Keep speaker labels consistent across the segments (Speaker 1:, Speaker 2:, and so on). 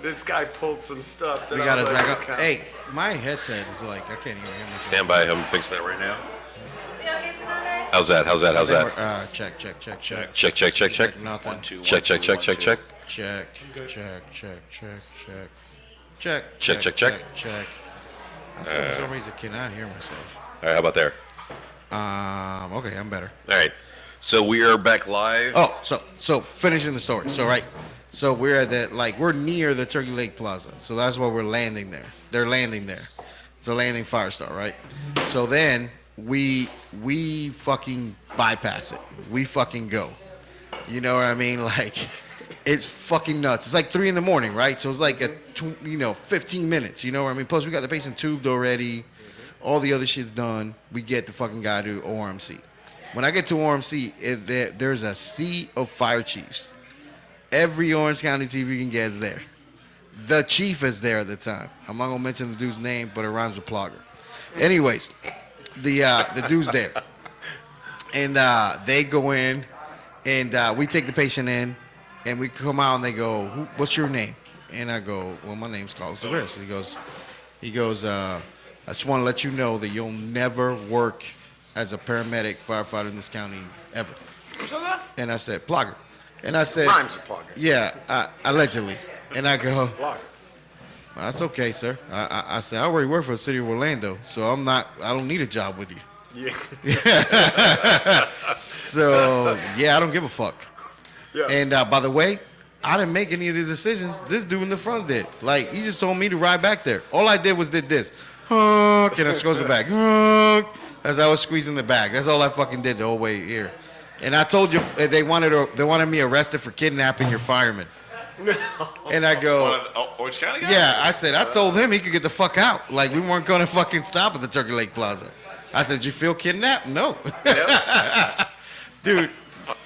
Speaker 1: This guy pulled some stuff.
Speaker 2: We got us back up. Hey, my headset is like, I can't even hear myself.
Speaker 3: Stand by. I'm fixing that right now.
Speaker 4: We okay for now, guys?
Speaker 3: How's that? How's that? How's that?
Speaker 2: Check.
Speaker 3: Nothing.
Speaker 2: One, two.
Speaker 3: Check.
Speaker 2: Check. I still for some reason cannot hear myself.
Speaker 3: All right. How about there?
Speaker 2: Okay, I'm better.
Speaker 3: All right. So we are back live.
Speaker 2: Oh, so finishing the story. So we're at that, like, we're near the Turkey Lake Plaza. So that's why we're landing there. They're landing there. It's a landing Firestar, right? So then we fucking bypass it. We fucking go. You know what I mean? Like, it's fucking nuts. It's like 3 a.m, right? So it's like 15 minutes. You know what I mean? Plus we got the patient tubed already. All the other shit's done. We get the fucking guy to ORMC. When I get to ORMC, there's a sea of fire chiefs. Every Orange County TV can get is there. The chief is there at the time. I'm not gonna mention the dude's name, but it rhymes with Plogger. Anyways, the dude's there, and they go in, and we take the patient in, and we come out, and they go, "What's your name?" And I go, "Well, my name's Carlos Severus." He goes, "I just want to let you know that you'll never work as a paramedic firefighter in this county ever."
Speaker 1: Who said that?
Speaker 2: And I said, "Plogger." And I said,
Speaker 1: Rhymes with Plogger.
Speaker 2: Yeah, allegedly. And I go,
Speaker 1: Plogger.
Speaker 2: "That's okay, sir." I said, "I already work for the city of Orlando, so I don't need a job with you."
Speaker 1: Yeah.
Speaker 2: So, yeah, I don't give a fuck.
Speaker 1: Yeah.
Speaker 2: And by the way, I didn't make any of the decisions. This dude in the front did. Like, he just told me to ride back there. All I did was did this. Honk, and I goes back. Honk, as I was squeezing the bag. That's all I fucking did the whole way here. And I told you they wanted me arrested for kidnapping your fireman. And I go,
Speaker 3: Orange County guy?
Speaker 2: yeah, I said, I told him he could get the fuck out. Like, we weren't going to fucking stop at the Turkey Lake Plaza. I said, "Did you feel kidnapped?" No.
Speaker 3: Yep.
Speaker 2: Dude,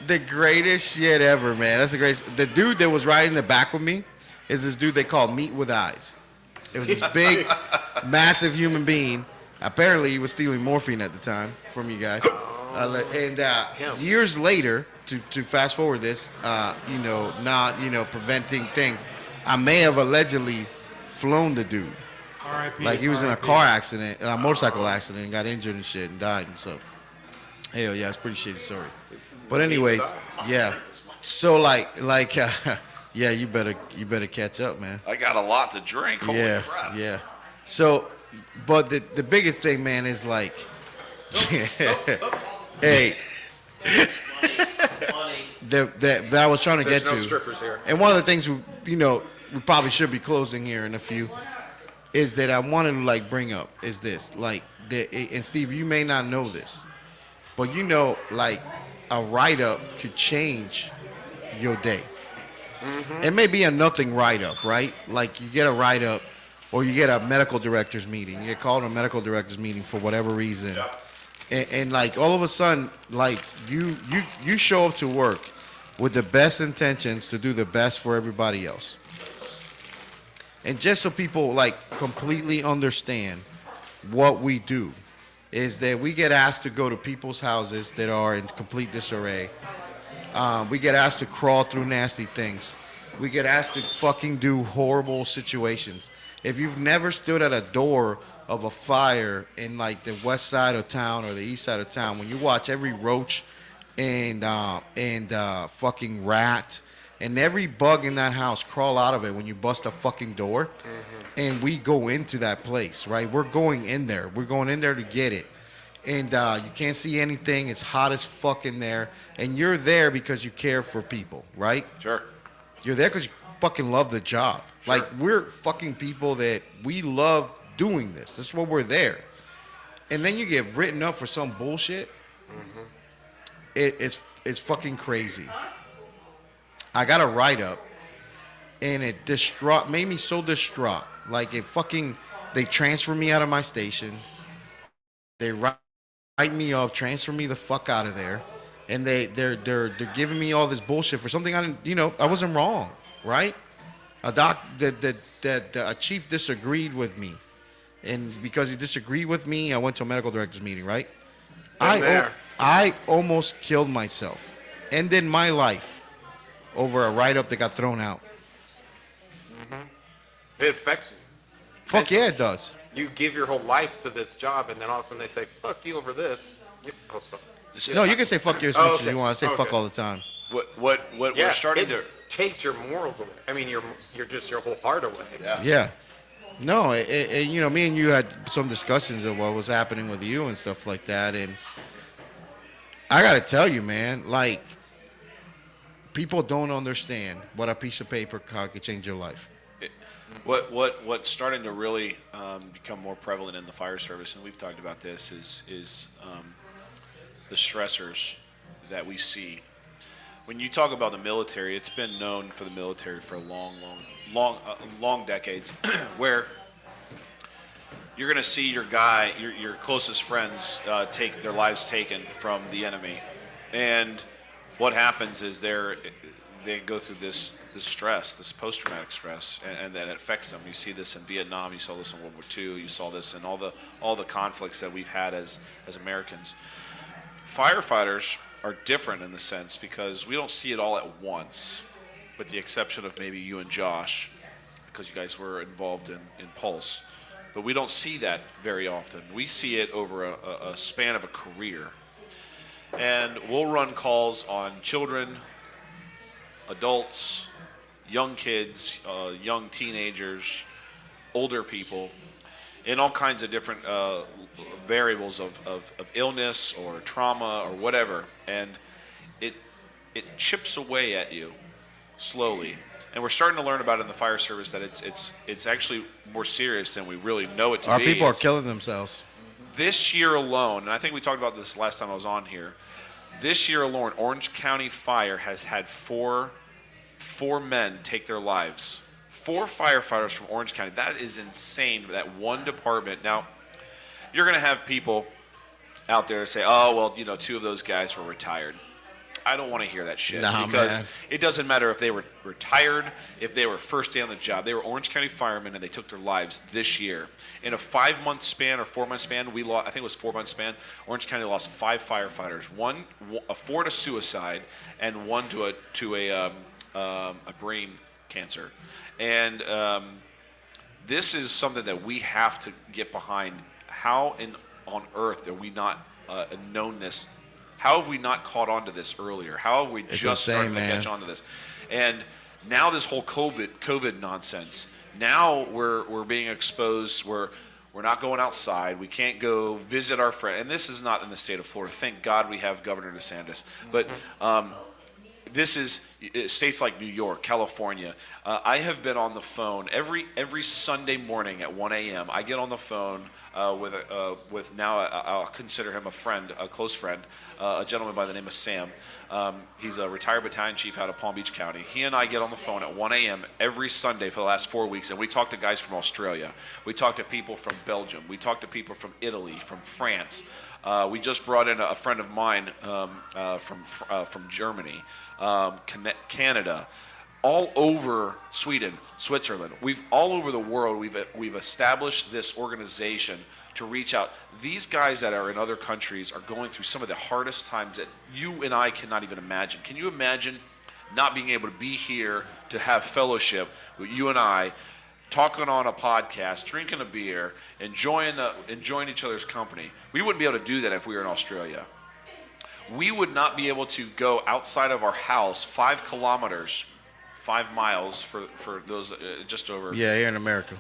Speaker 2: the greatest shit ever, man. That's the greatest. The dude that was riding in the back with me is this dude they call Meat with Eyes. It was this big, massive human being. Apparently, he was stealing morphine at the time from you guys. Years later, to fast forward this, not preventing things, I may have allegedly flown the dude.
Speaker 5: R.I.P.
Speaker 2: Like, he was in a car accident, a motorcycle accident, and got injured and shit and died and so. Hell yeah, it's a pretty shitty story. But anyways, yeah. So yeah, you better catch up, man.
Speaker 3: I got a lot to drink. Holy crap.
Speaker 2: Yeah. So, but the biggest thing, man, is like, hey, that I was trying to
Speaker 1: There's
Speaker 2: get
Speaker 1: no
Speaker 2: to,
Speaker 1: strippers here.
Speaker 2: and one of the things we probably should be closing here in a few, is that I wanted to like bring up is this, like, and Steve, you may not know this, but like, a write-up could change your day. Mm-hmm. It may be a nothing write-up, right? Like, you get a write-up, or you get a medical director's meeting. You get called to a medical director's meeting for whatever reason. Yeah. And like, all of a sudden, like, you show up to work with the best intentions to do the best for everybody else. And just so people like completely understand what we do, is that we get asked to go to people's houses that are in complete disarray. We get asked to crawl through nasty things. We get asked to fucking do horrible situations. If you've never stood at a door of a fire in like the west side of town or the east side of town, when you watch every roach and fucking rat and every bug in that house crawl out of it when you bust a fucking door, and we go into that place, right? We're going in there. We're going in there to get it. And you can't see anything. It's hot as fuck in there. And you're there because you care for people, right?
Speaker 3: Sure.
Speaker 2: You're there because you fucking love the job. Sure. Like, we're fucking people that we love doing this. That's why we're there. And then you get written up for some bullshit. Mm-hmm. It's fucking crazy. I got a write-up, and it made me so distraught. Like, they transfer me out of my station. They write me up, transfer me the fuck out of there, and they're giving me all this bullshit for something I didn't, I wasn't wrong, right? A chief disagreed with me, and because he disagreed with me, I went to a medical director's meeting, right? I almost killed myself, ended my life over a write-up that got thrown out.
Speaker 1: It affects you.
Speaker 2: Fuck yeah, it does.
Speaker 1: You give your whole life to this job, and then all of a sudden they say, "Fuck you over this."
Speaker 2: No, you can say fuck you as much as you want. I say fuck all the time.
Speaker 3: What
Speaker 1: Yeah,
Speaker 3: we're starting
Speaker 1: it
Speaker 3: to.
Speaker 1: takes your morals away. I mean, your whole heart away.
Speaker 2: Yeah. No, me and you had some discussions of what was happening with you and stuff like that, and I gotta tell you, man, like, people don't understand what a piece of paper could change your life.
Speaker 3: What's starting to really become more prevalent in the fire service, and we've talked about this, is the stressors that we see. When you talk about the military, it's been known for the military for long decades, where you're going to see your closest friends take their lives taken from the enemy, and what happens is they go through this stress, this post-traumatic stress, and then it affects them. You see this in Vietnam, you saw this in World War II, you saw this in all the conflicts that we've had as Americans. Firefighters are different in the sense because we don't see it all at once, with the exception of maybe you and Josh, because you guys were involved in Pulse. But we don't see that very often. We see it over a span of a career. And we'll run calls on children, adults, young kids, young teenagers, older people, in all kinds of different variables of illness or trauma or whatever, and it chips away at you slowly. And we're starting to learn about it in the fire service that it's actually more serious than we really know it to be.
Speaker 2: Our people are killing themselves.
Speaker 3: This year alone, and I think we talked about this last time I was on here. This year alone, Orange County Fire has had four men take their lives. 4 firefighters from Orange County. That is insane, that one department. Now, you're going to have people out there say, oh, well, 2 of those guys were retired. I don't want to hear that shit. Because
Speaker 2: man.
Speaker 3: It doesn't matter if they were retired, if they were first day on the job. They were Orange County firemen, and they took their lives this year. In a 5-month span or 4-month span, I think it was 4-month span, Orange County lost 5 firefighters. 4 to suicide, and 1 to a brain cancer. And this is something that we have to get behind. How on earth are we not known this? How have we not caught on to this earlier? How have we just started to catch on to this? And now this whole COVID nonsense. Now we're being exposed. We're not going outside. We can't go visit our friend. And this is not in the state of Florida. Thank God we have Governor DeSantis. But this is states like New York, California. I have been on the phone every Sunday morning at 1 a.m. I get on the phone with now I'll consider him a friend, a close friend, a gentleman by the name of Sam. He's a retired battalion chief out of Palm Beach County. He and I get on the phone at 1 a.m. every Sunday for the last 4 weeks, and we talk to guys from Australia. We talk to people from Belgium. We talk to people from Italy, from France. We just brought in a friend of mine from Germany, Canada, all over Sweden, Switzerland. We've all over the world. We've established this organization to reach out. These guys that are in other countries are going through some of the hardest times that you and I cannot even imagine. Can you imagine not being able to be here to have fellowship with you and I, talking on a podcast, drinking a beer, enjoying each other's company? We wouldn't be able to do that if we were in Australia. We would not be able to go outside of our house 5 kilometers, 5 miles for those just over.
Speaker 2: Yeah, here in America.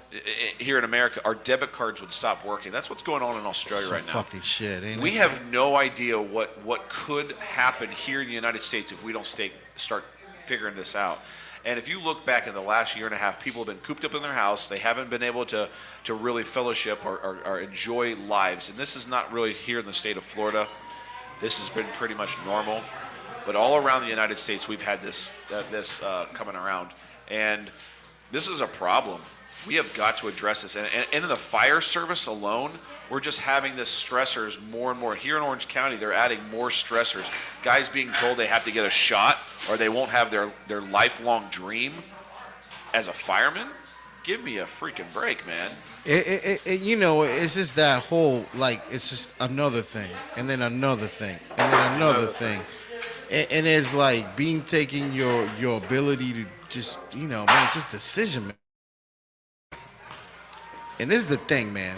Speaker 3: Here in America, our debit cards would stop working. That's what's going on in Australia right now.
Speaker 2: Fucking shit, ain't it?
Speaker 3: We have no idea what could happen here in the United States if we don't start figuring this out. And if you look back in the last year and a half, people have been cooped up in their house. They haven't been able to really fellowship or enjoy lives. And this is not really here in the state of Florida. This has been pretty much normal. But all around the United States, we've had this coming around. And this is a problem. We have got to address this. And in the fire service alone, we're just having this stressors more and more. Here in Orange County, they're adding more stressors. Guys being told they have to get a shot or they won't have their lifelong dream as a fireman. Give me a freaking break, man.
Speaker 2: It's just that whole, it's just another thing, and then another thing, and then another thing. And it's like taking your ability to just, man, just decision And this is the thing, man.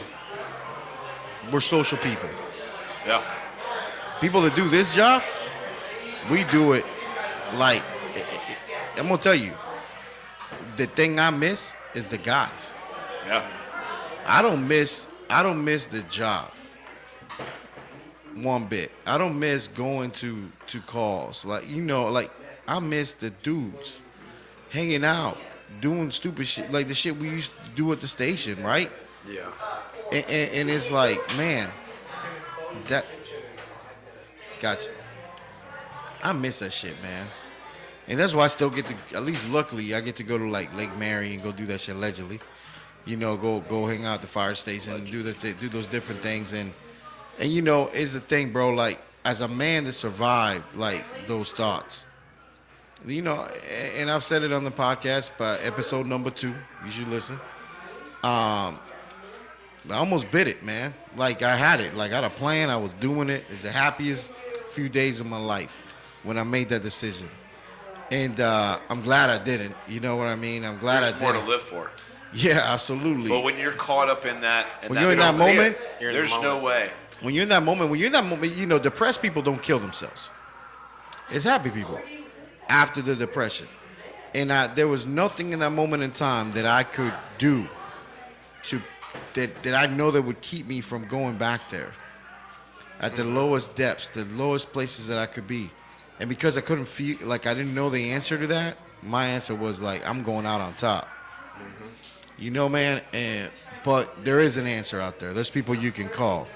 Speaker 2: We're social people.
Speaker 3: Yeah.
Speaker 2: People that do this job, we do it like, I'm going to tell you, the thing I miss is the guys.
Speaker 3: Yeah.
Speaker 2: I don't miss the job one bit. I don't miss going to calls. Like, like I miss the dudes hanging out, doing stupid shit, like the shit we used to do at the station, right?
Speaker 1: Yeah.
Speaker 2: And it's like, man, that gotcha. I miss that shit, man. And that's why I still get to, at least luckily, I get to go to like Lake Mary and go do that shit allegedly. Go hang out at the fire station and do those different things. And is the thing, bro, like as a man that survived like those thoughts, and I've said it on the podcast, but episode number 2, you should listen. I almost bit it, man. Like I had it, like I had a plan. I was doing it. It's the happiest few days of my life when I made that decision. And I'm glad I didn't. You know what I mean? I'm glad
Speaker 3: There's
Speaker 2: I
Speaker 3: more
Speaker 2: didn't.
Speaker 3: to live for.
Speaker 2: Yeah, absolutely.
Speaker 3: But when you're caught up in that,
Speaker 2: When you're in that moment,
Speaker 3: there's no way.
Speaker 2: when you're in that moment, depressed people don't kill themselves. It's happy people after the depression. And there was nothing in that moment in time that I could do that I know that would keep me from going back there at the lowest depths, the lowest places that I could be. And because I couldn't feel, like I didn't know the answer to that, my answer was like, I'm going out on top. Man, but there is an answer out there. There's people you can call.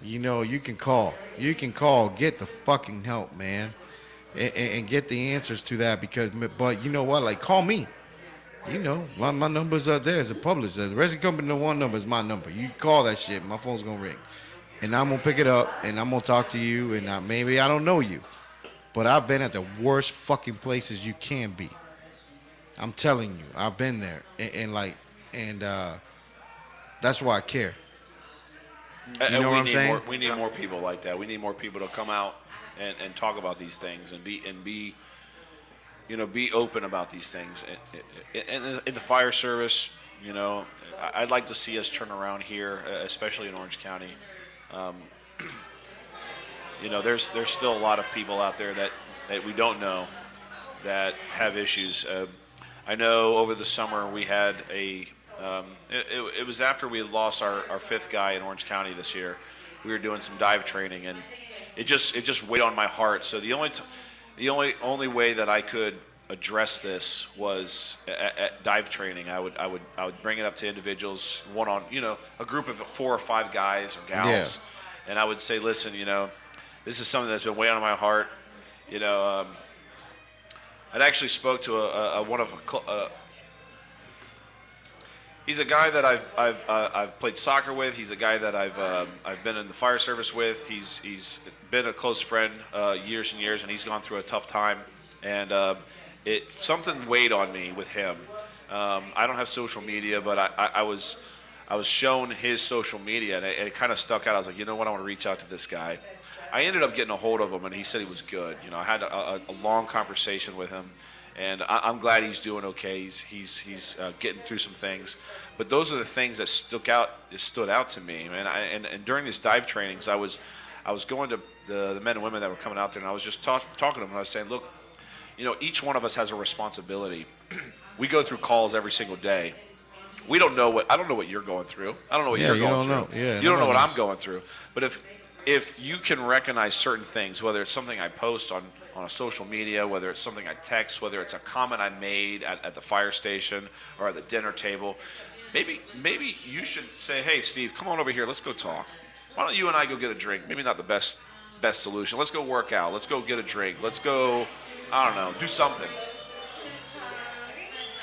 Speaker 2: You can call. Get the fucking help, man, and get the answers to that. But you know what? Like, call me. My numbers are there as a publisher. The Resident Company No. 1 number is my number. You call that shit, my phone's gonna ring, and I'm gonna pick it up, and I'm gonna talk to you. And maybe I don't know you, but I've been at the worst fucking places you can be. I'm telling you, I've been there, and that's why I care. You know what I'm saying?
Speaker 3: We need more people like that. We need more people to come out and talk about these things and be open about these things. And in the fire service, I'd like to see us turn around here, especially in Orange County. There's still a lot of people out there that we don't know that have issues. I know over the summer we had it was after we had lost our 5th guy in Orange County this year. We were doing some dive training, and it just weighed on my heart. So the only way that I could address this was at dive training. I would bring it up to individuals, a group of 4 or 5 guys or gals, and I would say, listen, this is something that's been weighing on my heart. I'd actually spoke to he's a guy that I've played soccer with. He's a guy that I've been in the fire service with. He's been a close friend years and years, and he's gone through a tough time. And something weighed on me with him. I don't have social media, but I was shown his social media, and it kind of stuck out. I was like, you know what? I want to reach out to this guy. I ended up getting a hold of him, and he said he was good. I had a long conversation with him, and I'm glad he's doing okay. He's getting through some things, but those are the things that stood out to me, man. And during these dive trainings, I was going to the men and women that were coming out there, and I was just talking to them, and I was saying, look, each one of us has a responsibility. We go through calls every single day. I don't know what you're going through. I don't know what you're going through.
Speaker 2: Yeah,
Speaker 3: you don't know what I'm going through. But if you can recognize certain things, whether it's something I post on a social media, whether it's something I text, whether it's a comment I made at the fire station or at the dinner table, maybe you should say, hey, Steve, come on over here. Let's go talk. Why don't you and I go get a drink? Maybe not the best solution. Let's go work out. Let's go get a drink. Let's go, I don't know, do something.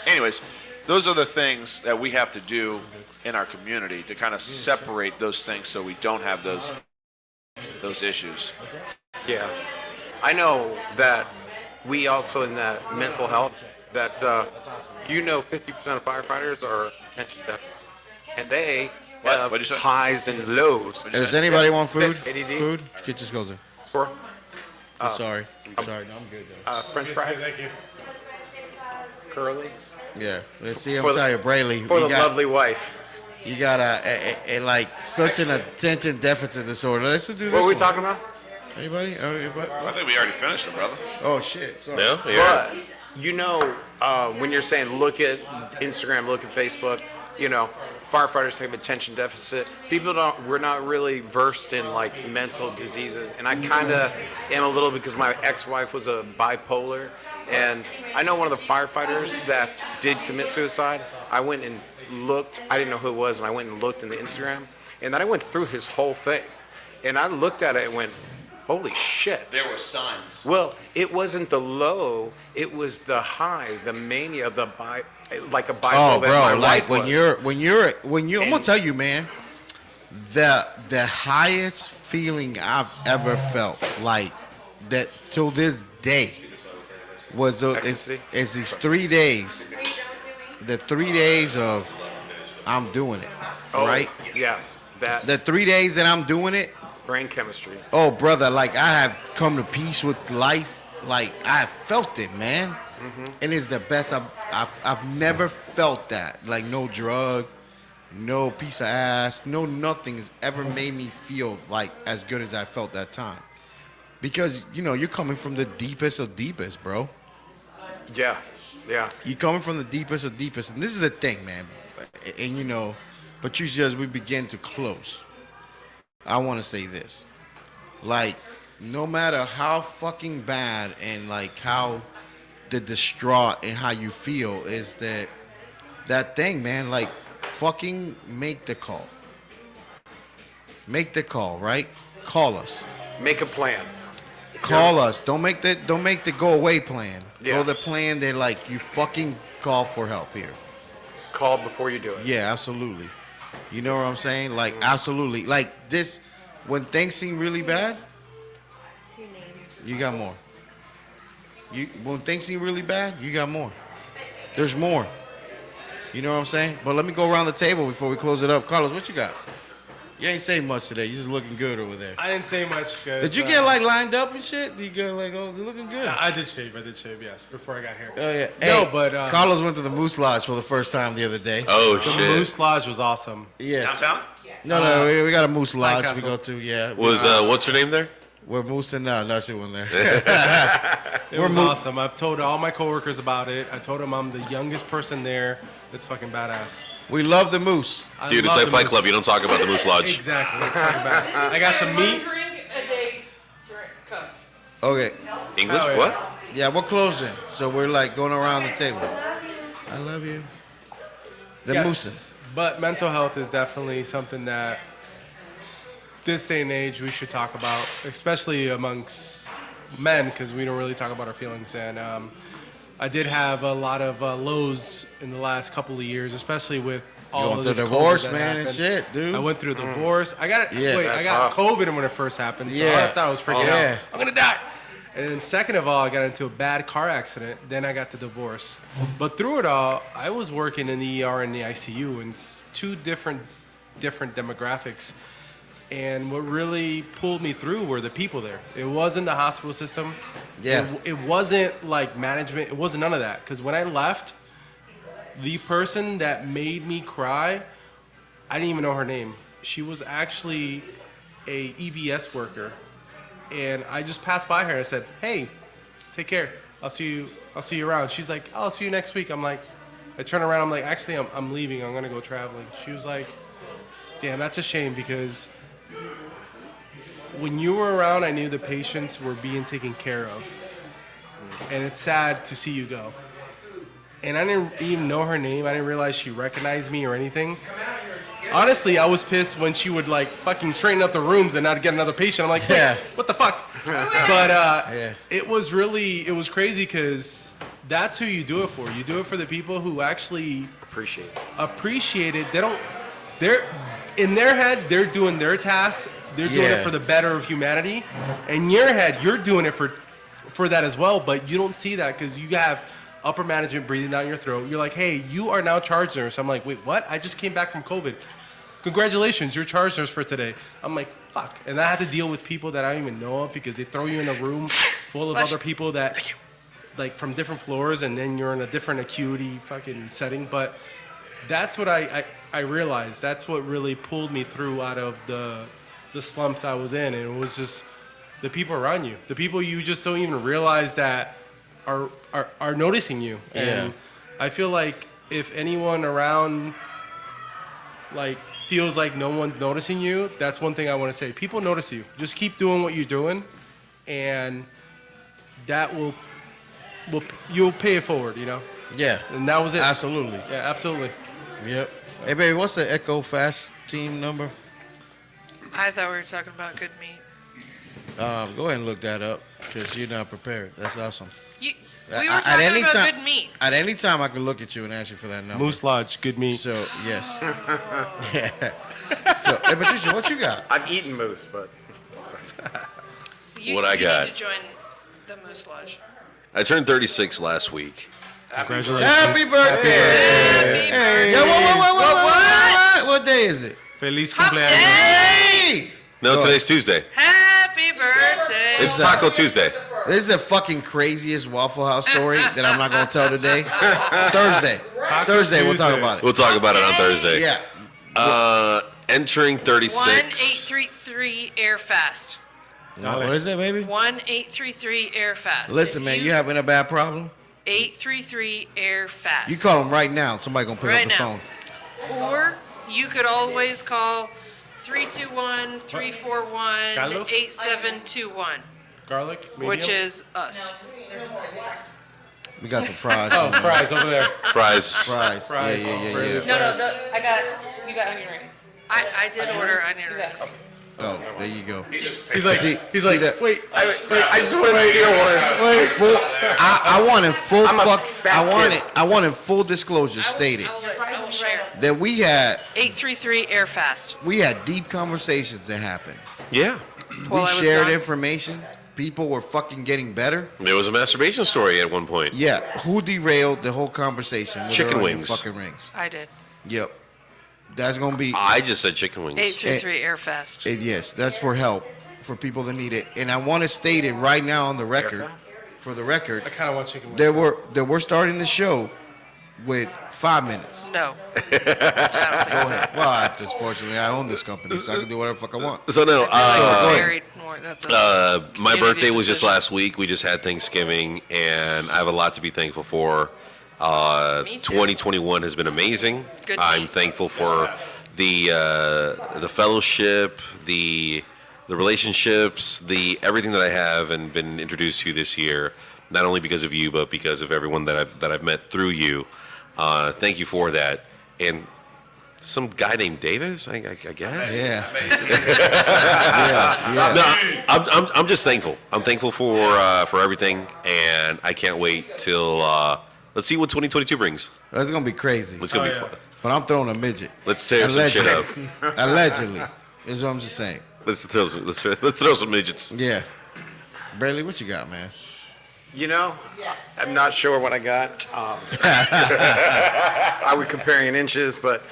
Speaker 3: Anyways, those are the things that we have to do in our community to kind of separate those things so we don't have those issues.
Speaker 1: Yeah. I know that we also in that mental health that 50% of firefighters are attention deficit, and they have
Speaker 3: What'd you say?
Speaker 1: highs and lows.
Speaker 2: Does anybody want food?
Speaker 1: ADD?
Speaker 2: Food? Get your clothes in.
Speaker 1: For
Speaker 2: Sorry. No, I'm good, though.
Speaker 1: French fries.
Speaker 5: Thank you.
Speaker 1: Curly.
Speaker 2: Yeah. Let's see. I'm
Speaker 1: For the-
Speaker 2: telling you, Brayley.
Speaker 1: For the lovely wife.
Speaker 2: You got like such an attention deficit disorder. Let's do this.
Speaker 1: What were we
Speaker 2: one.
Speaker 1: talking about?
Speaker 2: Anybody?
Speaker 3: I think we already finished it, brother.
Speaker 2: Oh shit! Sorry.
Speaker 5: No? Yeah.
Speaker 1: But when you're saying look at Instagram, look at Facebook, firefighters have attention deficit. We're not really versed in like mental diseases, and I kind of am a little because my ex-wife was a bipolar, and I know one of the firefighters that did commit suicide. I went and looked. I didn't know who it was, and I went and looked in the Instagram, and then I went through his whole thing, and I looked at it and went, holy shit.
Speaker 5: There were signs.
Speaker 1: Well, it wasn't the low, it was the high, the mania, like a bipolar.
Speaker 2: Oh,
Speaker 1: that
Speaker 2: bro!
Speaker 1: my
Speaker 2: Like
Speaker 1: wife
Speaker 2: when you're, I'm gonna tell you, man. The highest feeling I've ever felt, like that till this day, was is these 3 days. The 3 days of I'm doing it, right?
Speaker 1: Yeah, that
Speaker 2: The 3 days that I'm doing it.
Speaker 1: brain chemistry.
Speaker 2: Oh, brother, like I have come to peace with life. Like I have felt it, man, and it's the best. I've never felt that. Like no drug, no piece of ass, no nothing has ever made me feel like as good as I felt that time. Because you're coming from the deepest of deepest, bro.
Speaker 1: Yeah.
Speaker 2: You're coming from the deepest of deepest, and this is the thing, man. And but usually as we begin to close, I want to say this. Like, no matter how fucking bad and like how the distraught and how you feel is that thing, man, like fucking make the call. Make the call, right? Call us.
Speaker 1: Make a plan.
Speaker 2: Call us. Don't make the go away plan.
Speaker 1: Yeah.
Speaker 2: Go the plan that like you fucking call for help here.
Speaker 1: Call before you do it.
Speaker 2: Yeah, absolutely. You know what I'm saying? Like, absolutely. Like this, when things seem really bad, you got more. When things seem really bad, you got more. There's more. You know what I'm saying? But let me go around the table before we close it up. Carlos, what you got? You ain't saying much today. You just looking good over there.
Speaker 6: I didn't say much.
Speaker 2: Did you get like lined up and shit? You get like, oh, you're looking good.
Speaker 6: I did shave, yes, before I got here.
Speaker 2: Oh yeah.
Speaker 6: No,
Speaker 2: Hey,
Speaker 6: but
Speaker 2: Carlos went to the Moose Lodge for the first time the other day.
Speaker 5: Oh,
Speaker 6: the
Speaker 5: shit.
Speaker 6: Moose Lodge was awesome.
Speaker 2: Yes.
Speaker 3: Downtown?
Speaker 2: No, we got a Moose Lodge we
Speaker 6: Castle.
Speaker 2: go to. Yeah.
Speaker 5: Was, what's her name there?
Speaker 2: We're moosing now. No, she wasn't there.
Speaker 6: It was awesome. I've told all my coworkers about it. I told them I'm the youngest person there. It's fucking badass.
Speaker 2: We love the moose.
Speaker 6: I
Speaker 5: Dude, it's
Speaker 6: love
Speaker 5: like
Speaker 6: the
Speaker 5: Fight
Speaker 6: Moose.
Speaker 5: Club. You don't talk about the Moose Lodge.
Speaker 6: Exactly. It's fucking bad. I got some meat.
Speaker 7: Drink a day, cup.
Speaker 2: Okay.
Speaker 5: English?
Speaker 6: Oh, yeah.
Speaker 5: What?
Speaker 2: Yeah, we're closing. So we're like going around the table. I love you. The
Speaker 6: Yes.
Speaker 2: moosing.
Speaker 6: But mental health is definitely something that this day and age we should talk about, especially amongst men, because we don't really talk about our feelings. And I did have a lot of lows in the last couple of years, especially with all
Speaker 2: Going
Speaker 6: of
Speaker 2: through
Speaker 6: this
Speaker 2: divorce,
Speaker 6: COVID that
Speaker 2: man, and
Speaker 6: happened.
Speaker 2: shit, dude.
Speaker 6: I went through divorce. I got
Speaker 2: Yeah,
Speaker 6: I
Speaker 1: that's
Speaker 6: got
Speaker 1: tough.
Speaker 6: COVID when it first happened. So
Speaker 2: Yeah.
Speaker 6: I thought I was freaking
Speaker 2: Yeah.
Speaker 6: out. I'm gonna die. And then second of all, I got into a bad car accident. Then I got the divorce. But through it all, I was working in the ER and the ICU, and two different demographics. And what really pulled me through were the people there. It wasn't the hospital system.
Speaker 2: Yeah.
Speaker 6: It wasn't like management. It wasn't none of that. Because when I left, the person that made me cry, I didn't even know her name. She was actually a EVS worker. And I just passed by her and I said, "Hey, take care. I'll see you around." She's like, "I'll see you next week." I'm like, I turn around. I'm like, "Actually, I'm leaving. I'm gonna go traveling." She was like, "Damn, that's a shame because when you were around, I knew the patients were being taken care of, and it's sad to see you go." And I didn't even know her name. I didn't realize she recognized me or anything. Honestly, I was pissed when she would like fucking straighten up the rooms and not get another patient. I'm like, "Wait,
Speaker 2: Yeah.
Speaker 6: what the fuck?" But
Speaker 2: Yeah.
Speaker 6: it was crazy because that's who you do it for. You do it for the people who actually appreciate it. They're in their head, they're doing their tasks. They're doing
Speaker 2: Yeah.
Speaker 6: it for the better of humanity. In your head, you're doing it for that as well, but you don't see that because you have upper management breathing down your throat. You're like, "Hey, you are now charge nurse." I'm like, "Wait, what? I just came back from COVID. Congratulations, you're charge nurse for today." I'm like, "Fuck." And I had to deal with people that I don't even know of because they throw you in a room full of other people that, like, from different floors, and then you're in a different acuity fucking setting. But that's what I realized. That's what really pulled me through out of the slumps I was in. And it was just the people around you, the people you just don't even realize that are noticing you. And I feel like if anyone around like feels like no one's noticing you, that's one thing I want to say. People notice you. Just keep doing what you're doing, and that will you'll pay it forward, you know.
Speaker 2: Yeah.
Speaker 6: And that was it.
Speaker 2: Absolutely.
Speaker 6: Yeah, absolutely.
Speaker 2: Yep. Hey, baby, what's the Echo Fast team number?
Speaker 7: I thought we were talking about good meat.
Speaker 2: Go ahead and look that up because you're not prepared. That's awesome.
Speaker 7: We were talking about good meat.
Speaker 2: At any time, I can look at you and ask you for that number.
Speaker 6: Moose Lodge, good meat.
Speaker 2: So, yes. Yeah. So, hey, Patricia, what you got?
Speaker 1: I've eaten moose, but
Speaker 5: What I got?
Speaker 7: You need to join the Moose Lodge.
Speaker 5: I turned 36 last week.
Speaker 6: Congratulations.
Speaker 2: Happy birthday!
Speaker 7: Happy birthday.
Speaker 2: Yeah, what day is it?
Speaker 6: Feliz
Speaker 7: Hump
Speaker 6: cumpleaños.
Speaker 7: day.
Speaker 2: Hey!
Speaker 5: No,
Speaker 2: Go
Speaker 5: today's Tuesday.
Speaker 7: Happy birthday.
Speaker 5: It's Taco Tuesday.
Speaker 2: This is the fucking craziest Waffle House story that I'm not going to tell today. Thursday, we'll talk about it.
Speaker 5: We'll talk about it on Thursday.
Speaker 2: Yeah.
Speaker 5: Entering 36.
Speaker 7: 1833 Air Fast.
Speaker 2: What is that, baby?
Speaker 7: 1833 Air Fast.
Speaker 2: Listen, man, you having a bad problem?
Speaker 7: 833 Air Fast.
Speaker 2: You call them right now. Somebody going to pick
Speaker 7: Right
Speaker 2: up the
Speaker 7: now.
Speaker 2: phone.
Speaker 7: Or you could always call 321-341-8721,
Speaker 6: Garlic, medium.
Speaker 7: which is us.
Speaker 2: We got some fries.
Speaker 6: Oh, fries over there.
Speaker 5: Fries.
Speaker 2: Fries.
Speaker 6: Fries.
Speaker 2: Yeah.
Speaker 7: No, I got, you got onion rings. I did order onion rings.
Speaker 2: Oh, there you go.
Speaker 6: He's like,
Speaker 2: See that?
Speaker 6: wait.
Speaker 1: I just want to steal one.
Speaker 2: Wait, I want in full
Speaker 1: I'm a
Speaker 2: fuck.
Speaker 1: fat kid.
Speaker 2: I want in full disclosure stated
Speaker 7: I will share.
Speaker 2: that we had
Speaker 7: 833 Air Fast.
Speaker 2: deep conversations that happened.
Speaker 5: Yeah.
Speaker 7: While I
Speaker 2: We
Speaker 7: was
Speaker 2: shared
Speaker 7: gone.
Speaker 2: information. People were fucking getting better.
Speaker 5: There was a masturbation story at one point.
Speaker 2: Yeah, who derailed the whole conversation? with
Speaker 5: Chicken
Speaker 2: their onion
Speaker 5: wings.
Speaker 2: Fucking rings.
Speaker 7: I did.
Speaker 2: Yep. That's gonna be.
Speaker 5: I just said chicken wings.
Speaker 7: 833 Air Fast.
Speaker 2: Yes, that's for help for people that need it. And I want to state it right now on the record. For the record,
Speaker 6: I kind of want chicken wings.
Speaker 2: that we're starting the show with 5 minutes.
Speaker 7: No. I don't think
Speaker 2: Go
Speaker 7: so.
Speaker 2: ahead. Well, I just fortunately I own this company, so I can do whatever the fuck I want.
Speaker 5: So no,
Speaker 2: go ahead.
Speaker 7: Married more. That's
Speaker 5: my
Speaker 7: community
Speaker 5: birthday was just
Speaker 7: decision.
Speaker 5: last week. We just had Thanksgiving, and I have a lot to be thankful for.
Speaker 7: Me too.
Speaker 5: 2021 has been amazing.
Speaker 7: Good
Speaker 5: I'm
Speaker 7: meat.
Speaker 5: thankful for the fellowship, the relationships, the everything that I have and been introduced to this year. Not only because of you, but because of everyone that I've met through you. Thank you for that. And some guy named Davis, I guess.
Speaker 2: Yeah.
Speaker 5: No, I'm just thankful. I'm thankful for everything, and I can't wait till let's see what 2022 brings.
Speaker 2: That's gonna be crazy.
Speaker 5: It's gonna be
Speaker 6: yeah.
Speaker 5: fun.
Speaker 2: But I'm throwing a midget.
Speaker 5: Let's tear some shit up.
Speaker 2: Allegedly, is what I'm just saying.
Speaker 5: Let's throw some midgets.
Speaker 2: Yeah. Bradley, what you got, man?
Speaker 1: You know, I'm not sure what I got. I was comparing in inches, but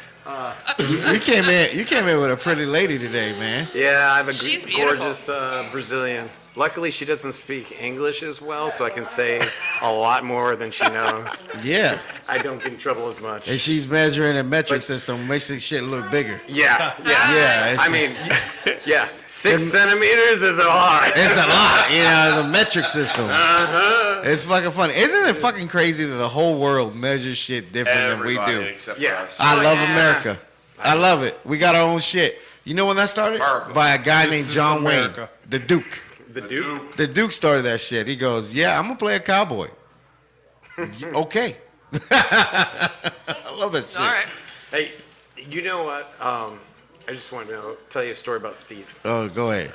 Speaker 2: You came in with a pretty lady today, man.
Speaker 1: yeah, I have a
Speaker 7: She's beautiful.
Speaker 1: gorgeous Brazilian. Luckily, she doesn't speak English as well, so I can say a lot more than she knows.
Speaker 2: Yeah.
Speaker 1: I don't get in trouble as much.
Speaker 2: And she's measuring a metric system, makes the shit look bigger.
Speaker 1: Yeah.
Speaker 2: Yeah.
Speaker 1: I mean, yeah, 6 centimeters is a lot.
Speaker 2: It's a lot, it's a metric system. It's fucking funny. Isn't it fucking crazy that the whole world measures shit different than we do?
Speaker 3: Except
Speaker 1: Yeah.
Speaker 3: for us.
Speaker 2: I love
Speaker 1: Yeah.
Speaker 2: America. I love it. We got our own shit. You know when that started?
Speaker 3: America.
Speaker 2: By a guy
Speaker 6: This
Speaker 2: named
Speaker 6: is
Speaker 2: John
Speaker 6: America.
Speaker 2: Wayne, the Duke.
Speaker 1: The Duke.
Speaker 2: The Duke started that shit. He goes, "Yeah, I'm gonna play a cowboy." Okay. I love that shit.
Speaker 7: All right.
Speaker 1: Hey, you know what? I just want to tell you a story about Steve.
Speaker 2: Oh, go ahead.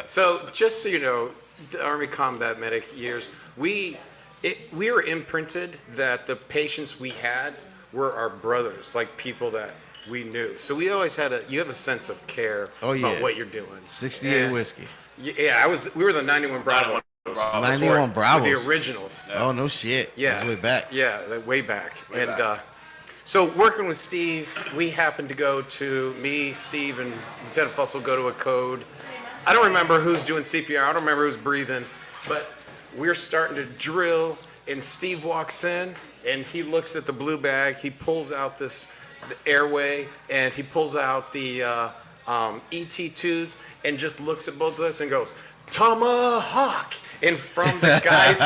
Speaker 1: So, just so you know, the Army Combat Medic years, we were imprinted that the patients we had were our brothers, like people that we knew. So we always had you have a sense of care
Speaker 2: Oh, yeah.
Speaker 1: about what you're doing.
Speaker 2: 68
Speaker 1: And-
Speaker 2: whiskey.
Speaker 1: Yeah, we were the 91 Bravo.
Speaker 2: 91 Bravos.
Speaker 1: The originals.
Speaker 2: Oh, no shit.
Speaker 1: Yeah.
Speaker 2: That's way back.
Speaker 1: Yeah, way back. So working with Steve, we happened to go to Steve, and Lieutenant Fussell go to a code. I don't remember who's doing CPR. I don't remember who's breathing, but we're starting to drill, and Steve walks in, and he looks at the blue bag. He pulls out the airway, and he pulls out the ET tube, and just looks at both of us and goes, "Tomahawk!" And from the guy's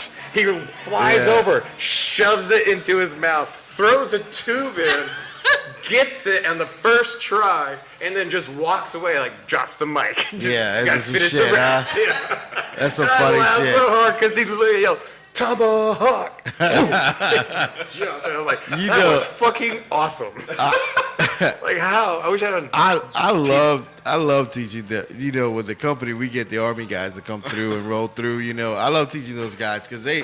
Speaker 1: feet, he flies over, shoves it into his mouth, throws a tube in, gets it on the first try, and then just walks away, like drops the mic.
Speaker 2: Yeah,
Speaker 1: Gotta
Speaker 2: that's some
Speaker 1: finish the
Speaker 2: shit,
Speaker 1: rest.
Speaker 2: huh?
Speaker 1: Yeah.
Speaker 2: That's some
Speaker 1: And
Speaker 2: funny
Speaker 1: I laughed
Speaker 2: shit.
Speaker 1: so hard because he literally yelled, "Tomahawk!" Jumped, and I'm like,
Speaker 2: You
Speaker 1: that
Speaker 2: know-
Speaker 1: was fucking awesome. Like how? I wish I had.
Speaker 2: I love teaching the with the company we get the Army guys to come through and roll through. I love teaching those guys because they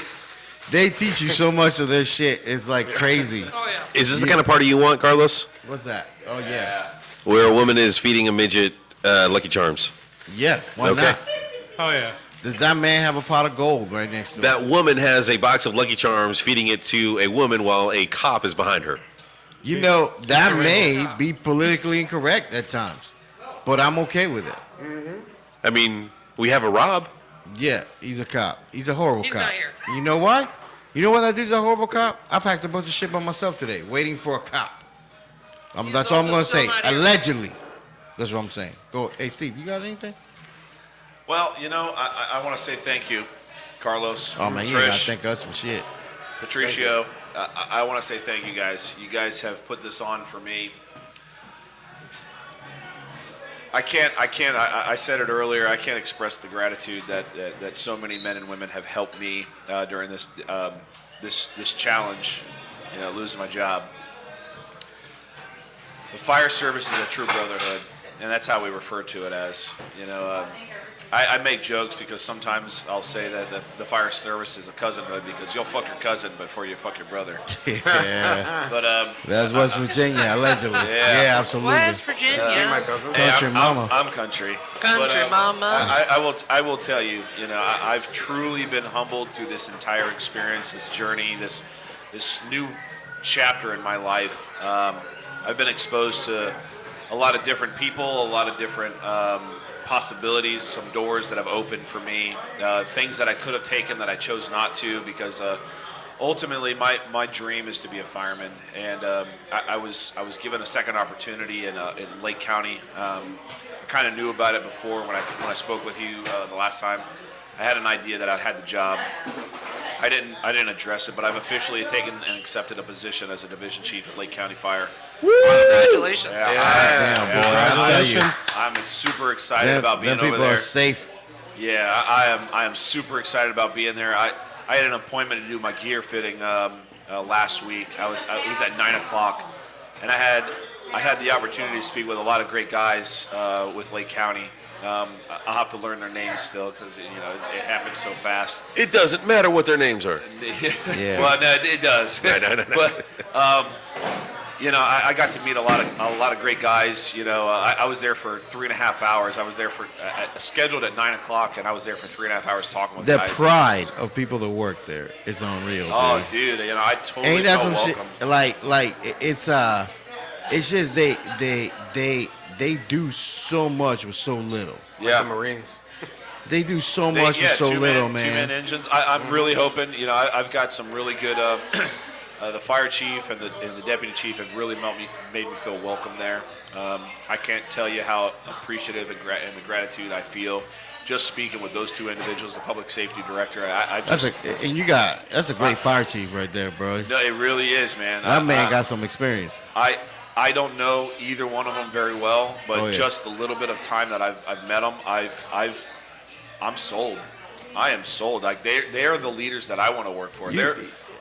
Speaker 2: teach you so much of their shit. It's like crazy.
Speaker 7: Oh yeah.
Speaker 5: Is this the kind of party you want, Carlos?
Speaker 2: What's that? Oh yeah,
Speaker 5: Where a woman is feeding a midget Lucky Charms.
Speaker 2: yeah. Why
Speaker 5: Okay.
Speaker 2: not?
Speaker 6: Oh yeah.
Speaker 2: Does that man have a pot of gold right next to him?
Speaker 5: That woman has a box of Lucky Charms feeding it to a woman while a cop is behind her.
Speaker 2: That may be politically incorrect at times, but I'm okay with it.
Speaker 5: I mean, we have a Rob.
Speaker 2: Yeah, he's a cop. He's a horrible
Speaker 7: He's
Speaker 2: cop.
Speaker 7: not here.
Speaker 2: You know why? You know why that dude's a horrible cop? I packed a bunch of shit by myself today, waiting for a cop. That's all I'm
Speaker 7: also
Speaker 2: gonna
Speaker 7: still
Speaker 2: say.
Speaker 7: not here.
Speaker 2: Allegedly, that's what I'm saying. Go, hey Steve, you got anything?
Speaker 3: Well, I want to say thank you, Carlos.
Speaker 2: Oh man, you ain't gotta
Speaker 3: Trish,
Speaker 2: thank us for shit.
Speaker 3: Patricio. I want to say thank you guys. You guys have put this on for me. I said it earlier. I can't express the gratitude that so many men and women have helped me during this challenge, losing my job. The fire service is a true brotherhood, and that's how we refer to it as. I make jokes because sometimes I'll say that the fire service is a cousinhood because you'll fuck your cousin before you fuck your brother.
Speaker 2: Yeah,
Speaker 3: But
Speaker 2: that's West Virginia, allegedly.
Speaker 3: Yeah.
Speaker 2: Yeah, absolutely.
Speaker 7: West Virginia.
Speaker 1: See my cousin.
Speaker 3: hey,
Speaker 2: Country mama.
Speaker 3: I'm country.
Speaker 7: Country mama.
Speaker 3: I will tell you, I've truly been humbled through this entire experience, this journey, this new chapter in my life. I've been exposed to a lot of different people, a lot of different possibilities, some doors that have opened for me, things that I could have taken that I chose not to because ultimately my dream is to be a fireman, and I was given a second opportunity in Lake County. I kind of knew about it before when I spoke with you the last time. I had an idea that I had the job. I didn't address it, but I've officially taken and accepted a position as a division chief at Lake County Fire.
Speaker 7: Congratulations.
Speaker 2: Damn, boy, I tell you,
Speaker 6: Congratulations.
Speaker 3: I'm super excited about being
Speaker 2: them people
Speaker 3: over there.
Speaker 2: are safe.
Speaker 3: Yeah, I am super excited about being there. I had an appointment to do my gear fitting last week. It was at 9:00, and I had the opportunity to speak with a lot of great guys with Lake County. I'll have to learn their names still because it happened so fast.
Speaker 5: It doesn't matter what their names are.
Speaker 2: Yeah.
Speaker 3: Well, no, it does.
Speaker 5: No.
Speaker 3: But I got to meet a lot of great guys. I was there for 3.5 hours. I was there for scheduled at 9:00, and I was there for 3.5 hours talking with
Speaker 2: The
Speaker 3: guys.
Speaker 2: pride of people that work there is unreal.
Speaker 3: Oh,
Speaker 2: dude.
Speaker 3: dude, I totally
Speaker 2: Ain't that
Speaker 3: felt
Speaker 2: some shit?
Speaker 3: welcomed.
Speaker 2: It's just they do so much with so little.
Speaker 3: Yeah.
Speaker 1: The Marines.
Speaker 2: They do so much with so little, man.
Speaker 3: Two-man engines. I'm really hoping. I've got some really good. The fire chief and the deputy chief have really made me feel welcome there. I can't tell you how appreciative and the gratitude I feel just speaking with those two individuals. The public safety director.
Speaker 2: That's a great fire chief right there, bro.
Speaker 3: No, it really is, man.
Speaker 2: That man got some experience.
Speaker 3: I don't know either one of them very well, but
Speaker 2: Oh, yeah.
Speaker 3: just the little bit of time that I've met them, I'm sold. I am sold. Like they are the leaders that I want to work for.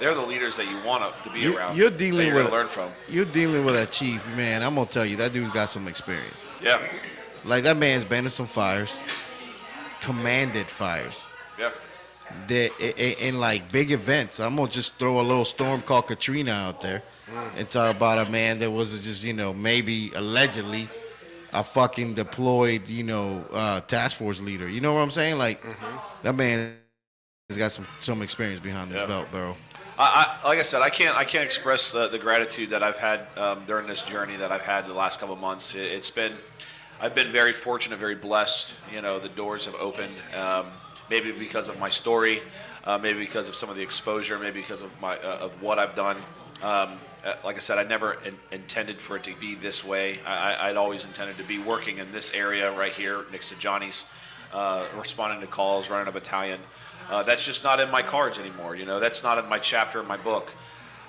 Speaker 3: They're the leaders that you want to be around.
Speaker 2: You're
Speaker 3: that
Speaker 2: dealing
Speaker 3: you're
Speaker 2: with
Speaker 3: gonna learn from.
Speaker 2: You're dealing with a chief, man. I'm gonna tell you that dude got some experience.
Speaker 3: Yeah,
Speaker 2: Like that man's been in some fires, commanded fires.
Speaker 3: yeah.
Speaker 2: In like big events. I'm gonna just throw a little storm called Katrina out there and talk about a man that was just maybe allegedly a fucking deployed task force leader. You know what I'm saying? Like that man has got some experience behind his belt, bro.
Speaker 3: Like I said, I can't express the gratitude that I've had during this journey that I've had the last couple of months. I've been very fortunate, very blessed. The doors have opened, maybe because of my story. maybe because of some of the exposure, maybe because of of what I've done. Like I said, I never intended for it to be this way. I'd always intended to be working in this area right here next to Johnny's, responding to calls, running a battalion. That's just not in my cards anymore. That's not in my chapter in my book.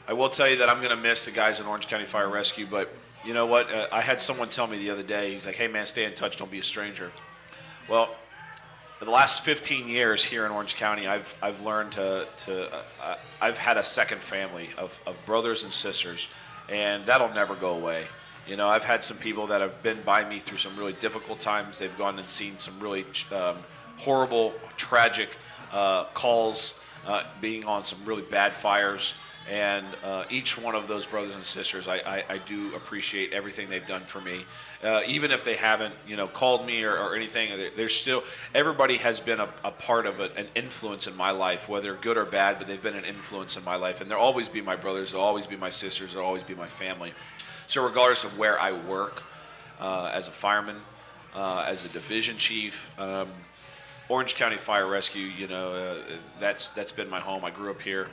Speaker 3: I will tell you that I'm going to miss the guys in Orange County Fire Rescue, but you know what? I had someone tell me the other day, he's like, hey man, stay in touch, don't be a stranger. Well, in the last 15 years here in Orange County, I've learned I've had a second family of brothers and sisters, and that'll never go away. I've had some people that have been by me through some really difficult times. They've gone and seen some really horrible, tragic calls, being on some really bad fires. And each one of those brothers and sisters, I do appreciate everything they've done for me. Even if they haven't, called me or anything, they're still, everybody has been a part of an influence in my life, whether good or bad, but they've been an influence in my life. And they'll always be my brothers, they'll always be my sisters, they'll always be my family. So regardless of where I work, as a fireman, as a division chief, Orange County Fire Rescue, that's been my home. I grew up here.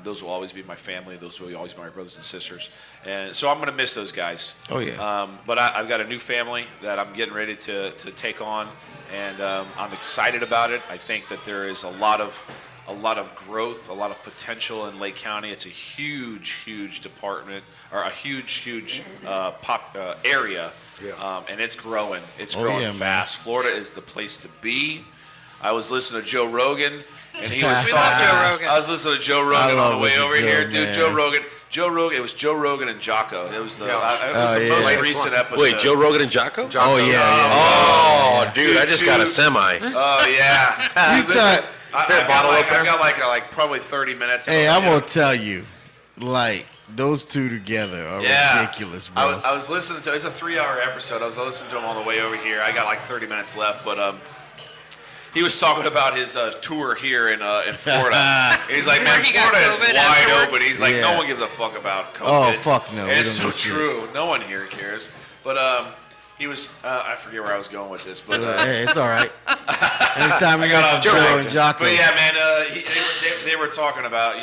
Speaker 3: Those will always be my family. Those will always be my brothers and sisters. And so I'm going to miss those guys.
Speaker 2: Oh, yeah.
Speaker 3: But I've got a new family that I'm getting ready to take on, and I'm excited about it. I think that there is a lot of growth, a lot of potential in Lake County. It's a huge department, or a huge area, and it's growing. It's growing fast. Florida is the place to be. I was listening to Joe Rogan, and he was
Speaker 7: We
Speaker 3: talking.
Speaker 7: love Joe Rogan.
Speaker 3: I was listening to Joe Rogan on the way
Speaker 2: listening
Speaker 3: over
Speaker 2: to
Speaker 3: here,
Speaker 2: Joe,
Speaker 3: dude.
Speaker 2: man.
Speaker 3: Joe Rogan. It was Joe Rogan and Jocko. It was the
Speaker 2: yeah.
Speaker 3: most recent episode.
Speaker 5: Wait, Joe Rogan and Jocko?
Speaker 2: Oh, yeah.
Speaker 5: Oh, dude, I just got a semi.
Speaker 3: Oh yeah.
Speaker 2: You tell-
Speaker 3: I've got probably 30 minutes.
Speaker 2: Hey, I'm going to tell you, like, those two together are ridiculous, bro.
Speaker 3: I was listening to. It's a 3-hour episode. I was listening to him on the way over here. I got like 30 minutes left, but he was talking about his tour here in Florida. He's like, man,
Speaker 7: He got
Speaker 3: Florida is
Speaker 7: COVID
Speaker 3: wide
Speaker 7: afterwards?
Speaker 3: open. He's like,
Speaker 2: Yeah.
Speaker 3: no one gives a fuck about COVID.
Speaker 2: Oh, fuck no.
Speaker 3: And
Speaker 2: We
Speaker 3: it's
Speaker 2: don't
Speaker 3: so
Speaker 2: give a
Speaker 3: true. No one here cares. But he was. I forget where I was going with this, but.
Speaker 2: Hey, it's all right. Anytime you got Joe and Jocko.
Speaker 3: But yeah, man, they were talking about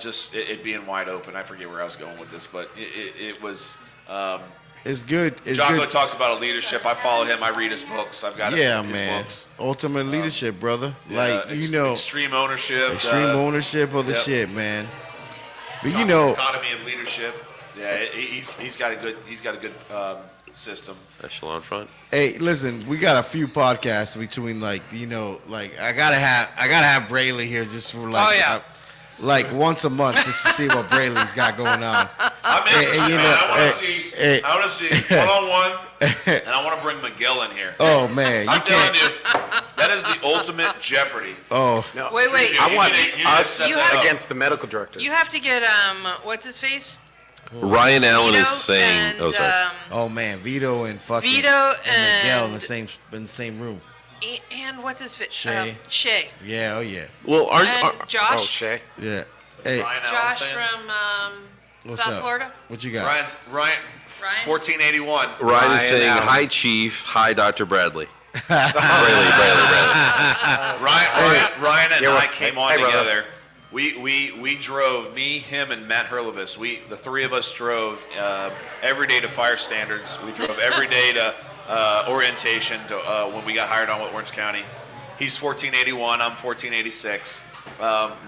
Speaker 3: just it being wide open. I forget where I was going with this, but it was.
Speaker 2: It's good. It's
Speaker 3: Jocko
Speaker 2: good.
Speaker 3: talks about leadership. I follow him. I read his books. I've got his
Speaker 2: Man.
Speaker 3: books.
Speaker 2: Ultimate leadership, brother.
Speaker 3: Yeah,
Speaker 2: Like,
Speaker 3: extreme ownership.
Speaker 2: extreme ownership of the
Speaker 3: yep.
Speaker 2: shit, man. But
Speaker 3: economy of leadership. Yeah, he's got a good system.
Speaker 5: Echelon front.
Speaker 2: hey, listen, we got a few podcasts between I gotta have Brayley here just for
Speaker 7: Oh, yeah.
Speaker 2: like once a month just to see what Brayley's got going on.
Speaker 3: I'm interested, man. I want to see one-on-one, and I want to bring Miguel in here.
Speaker 2: Oh man, you
Speaker 3: I'm telling
Speaker 2: can't.
Speaker 3: you, that is the ultimate Jeopardy.
Speaker 2: Oh,
Speaker 1: No,
Speaker 7: Wait.
Speaker 1: I want
Speaker 3: You
Speaker 1: us
Speaker 3: set
Speaker 7: you
Speaker 3: that
Speaker 7: have-
Speaker 3: up.
Speaker 1: against the medical director.
Speaker 7: You have to get what's his face?
Speaker 5: Ryan Allen
Speaker 7: Vito
Speaker 5: is saying.
Speaker 7: and,
Speaker 5: Oh, sorry.
Speaker 2: oh man, Vito and fucking
Speaker 7: Vito
Speaker 2: and Miguel in
Speaker 7: and-
Speaker 2: the same room.
Speaker 7: And what's his face?
Speaker 2: Shay.
Speaker 7: Shay.
Speaker 2: Yeah, oh yeah,
Speaker 5: Well, aren't.
Speaker 7: And Josh.
Speaker 1: Oh, Shay.
Speaker 2: yeah. Hey,
Speaker 3: Ryan Allen
Speaker 7: Josh
Speaker 3: saying?
Speaker 7: from
Speaker 2: what's
Speaker 7: South
Speaker 2: up?
Speaker 7: Florida.
Speaker 2: What you got?
Speaker 3: Ryan,
Speaker 7: Ryan?
Speaker 3: 1481.
Speaker 5: Ryan is
Speaker 1: Ryan
Speaker 5: saying,
Speaker 1: Allen.
Speaker 5: hi, Chief. Hi, Dr. Bradley. Brayley.
Speaker 3: Ryan and
Speaker 1: Yeah,
Speaker 3: I
Speaker 1: right.
Speaker 3: came on
Speaker 1: Hey, brother.
Speaker 3: together. We drove, me, him, and Matt Hurlebus. The three of us drove every day to fire standards. We drove every day to orientation to, when we got hired on with Orange County. He's 1481. I'm 1486.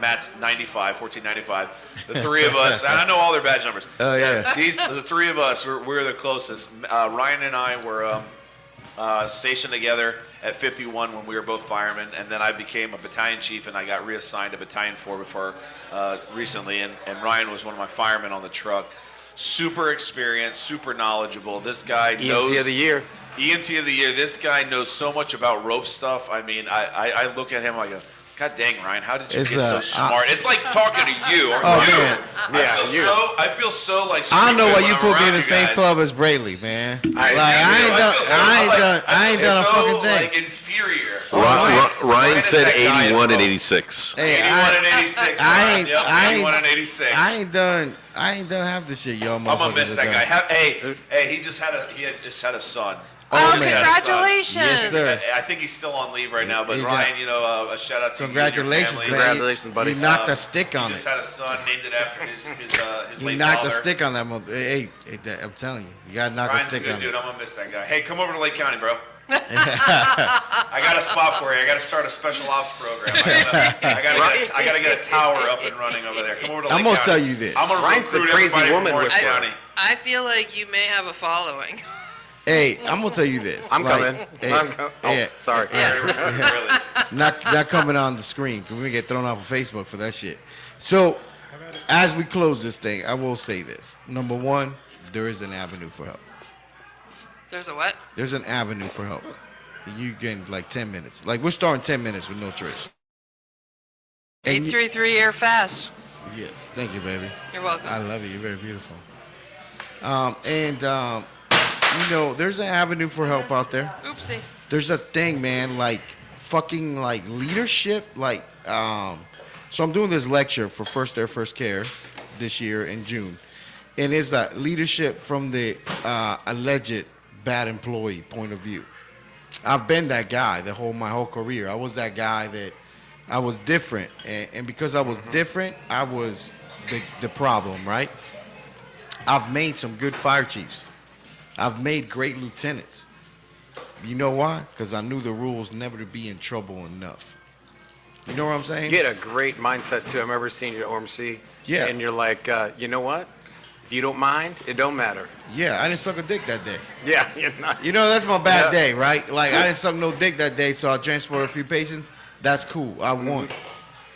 Speaker 3: Matt's 1495. The three of us, and I know all their badge numbers.
Speaker 2: Oh yeah.
Speaker 3: The three of us, we're the closest. Ryan and I were stationed together at 51 when we were both firemen, and then I became a battalion chief, and I got reassigned to Battalion 4 before recently, and Ryan was one of my firemen on the truck. Super experienced, super knowledgeable. This guy knows...
Speaker 1: EMT of the year.
Speaker 3: EMT of the year. This guy knows so much about rope stuff. I mean, I look at him like, God dang, Ryan, how did you
Speaker 2: It's,
Speaker 3: get so smart? It's like talking to you. Or
Speaker 2: Oh,
Speaker 3: you.
Speaker 2: man.
Speaker 3: I feel so like.
Speaker 2: I don't know why
Speaker 3: stupid
Speaker 2: you
Speaker 3: when
Speaker 2: put
Speaker 3: I'm
Speaker 2: me in
Speaker 3: around
Speaker 2: the
Speaker 3: you
Speaker 2: same
Speaker 3: guys.
Speaker 2: club as Brayley, man.
Speaker 1: I
Speaker 2: I ain't done a fucking
Speaker 3: I
Speaker 2: thing.
Speaker 3: feel so like inferior.
Speaker 5: Ryan said
Speaker 3: that guy
Speaker 5: 81 and
Speaker 3: as well.
Speaker 5: 86.
Speaker 2: Hey,
Speaker 3: 81 and 86. Ryan. Yep, 81 and 86.
Speaker 2: I ain't done half the shit y'all motherfuckers
Speaker 3: I'm gonna miss
Speaker 2: have
Speaker 3: that
Speaker 2: done.
Speaker 3: guy. Hey, he just had a son.
Speaker 7: Oh,
Speaker 2: man.
Speaker 7: congratulations.
Speaker 2: Yes, sir.
Speaker 3: I think he's still on leave right now, but
Speaker 2: He
Speaker 3: Ryan,
Speaker 2: got-
Speaker 3: a shout out to
Speaker 2: Congratulations,
Speaker 3: you
Speaker 2: man.
Speaker 3: and your family.
Speaker 1: Congratulations, buddy.
Speaker 2: You knocked a stick
Speaker 3: He
Speaker 2: on
Speaker 3: just
Speaker 2: it.
Speaker 3: had a son, named it after his
Speaker 2: You
Speaker 3: late
Speaker 2: knocked
Speaker 3: father.
Speaker 2: a stick on that mother. Hey, I'm telling you, you gotta knock a
Speaker 3: Ryan's a
Speaker 2: stick
Speaker 3: good
Speaker 2: on
Speaker 3: dude.
Speaker 2: it.
Speaker 3: I'm gonna miss that guy. Hey, come over to Lake County, bro. I got a spot for you. I got to start a special ops program. I gotta get a tower up and running over there. Come over to Lake
Speaker 2: I'm gonna
Speaker 3: County.
Speaker 2: tell you this.
Speaker 3: I'm gonna
Speaker 1: Ryan's the
Speaker 3: recruit
Speaker 1: crazy
Speaker 3: everybody from
Speaker 1: woman
Speaker 3: Orange
Speaker 1: whisperer.
Speaker 3: County.
Speaker 7: I feel like you may have a following.
Speaker 2: Hey, I'm gonna tell you this.
Speaker 1: I'm
Speaker 2: like,
Speaker 1: coming.
Speaker 2: Hey,
Speaker 1: Oh,
Speaker 2: yeah,
Speaker 1: sorry.
Speaker 3: Really.
Speaker 2: not coming on the screen because we get thrown off of Facebook for that shit. So, as we close this thing, I will say this. Number one, there is an avenue for help.
Speaker 7: There's a what?
Speaker 2: There's an avenue for help. You get like 10 minutes. Like we're starting 10 minutes with no Trish. And you-
Speaker 7: 833 air fast.
Speaker 2: Yes, thank you, baby.
Speaker 7: You're welcome.
Speaker 2: I love you. You're very beautiful. You know, there's an avenue for help out there.
Speaker 7: Oopsie.
Speaker 2: There's a thing, man, like fucking like leadership, like so I'm doing this lecture for First Air First Care this year in June. And it's leadership from the alleged bad employee point of view. I've been that guy my whole career. I was that guy that I was different, and because I was different, I was the problem, right? I've made some good fire chiefs. I've made great lieutenants. You know why? Because I knew the rules never to be in trouble enough. You know what I'm saying?
Speaker 1: You had a great mindset too. I remember seeing you at ORMC.
Speaker 2: Yeah.
Speaker 1: And you're like, you know what? If you don't mind, it don't matter.
Speaker 2: Yeah, I didn't suck a dick that day.
Speaker 1: Yeah, you're not.
Speaker 2: You know, that's my bad
Speaker 1: Yeah.
Speaker 2: day, right? Like, I didn't suck no dick that day, so I transported a few patients. That's cool. I won.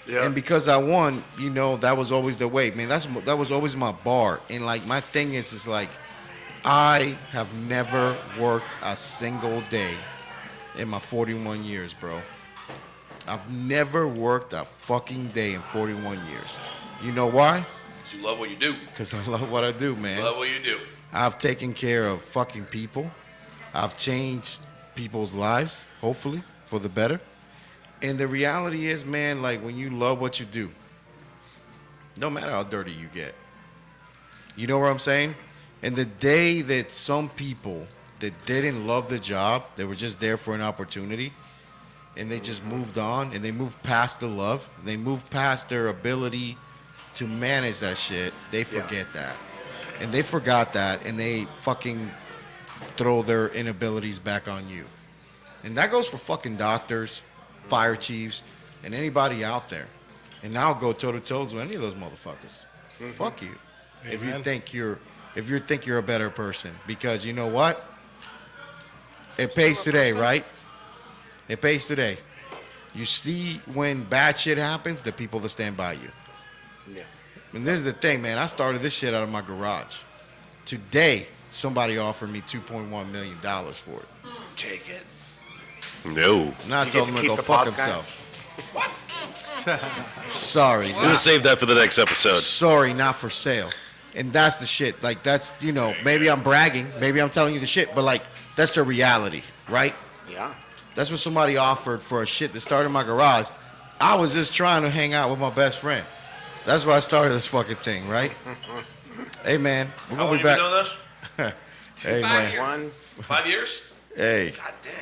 Speaker 1: Yeah.
Speaker 2: And because I won, you know, that was always the way. Man, that was always my bar. And, like, my thing is like, I have never worked a single day in my 41 years, bro. I've never worked a fucking day in 41 years. You know why?
Speaker 3: You love what you do.
Speaker 2: Because I love what I do, man.
Speaker 3: Love what you do.
Speaker 2: I've taken care of fucking people. I've changed people's lives, hopefully, for the better. And the reality is, man, like when you love what you do, no matter how dirty you get, you know what I'm saying? And the day that some people that didn't love the job, they were just there for an opportunity, and they just moved on, and they moved past the love, they moved past their ability to manage that shit, they forget that. And they forgot that, and they fucking throw their inabilities back on you. And that goes for fucking doctors, fire chiefs, and anybody out there. And now I'll go toe-to-toe with any of those motherfuckers. Fuck you. If you think you're a better person. Because you know what? It pays today, right? It pays today. You see when bad shit happens, the people that stand by you.
Speaker 1: Yeah.
Speaker 2: And this is the thing, man. I started this shit out of my garage. Today, somebody offered me $2.1 million for it.
Speaker 3: Take it.
Speaker 5: No.
Speaker 2: And I
Speaker 1: You
Speaker 2: told
Speaker 1: get
Speaker 2: him
Speaker 1: to
Speaker 2: to go
Speaker 1: keep the
Speaker 2: fuck
Speaker 1: pods, guys?
Speaker 2: himself. Sorry.
Speaker 5: We'll save that for the next episode.
Speaker 2: Sorry, not for sale. And that's the shit. Like, that's, you know, maybe I'm bragging. Maybe I'm telling you the shit. But, like, that's the reality, right?
Speaker 1: Yeah.
Speaker 2: That's what somebody offered for a shit that started in my garage. I was just trying to hang out with my best friend. That's why I started this fucking thing, right? Hey, man. We're
Speaker 3: How
Speaker 2: going
Speaker 3: long
Speaker 2: to be
Speaker 3: you
Speaker 2: back.
Speaker 3: been doing this?
Speaker 2: Hey,
Speaker 7: 5
Speaker 2: man.
Speaker 7: years.
Speaker 1: 1.
Speaker 3: 5 years?
Speaker 2: Hey,
Speaker 3: God dang.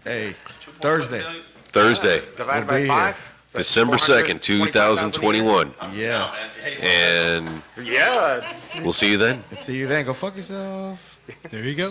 Speaker 2: hey.
Speaker 3: 2.1
Speaker 2: Thursday.
Speaker 3: million?
Speaker 5: Thursday,
Speaker 1: Divided
Speaker 2: We'll be
Speaker 1: by
Speaker 2: here.
Speaker 1: 5. Is that
Speaker 5: December 2nd,
Speaker 1: 425,000 a year?
Speaker 5: 2021.
Speaker 2: Yeah.
Speaker 3: Man, hey,
Speaker 5: And
Speaker 1: Yeah.
Speaker 5: we'll see you then.
Speaker 2: See you then. Go fuck yourself.
Speaker 6: There you go.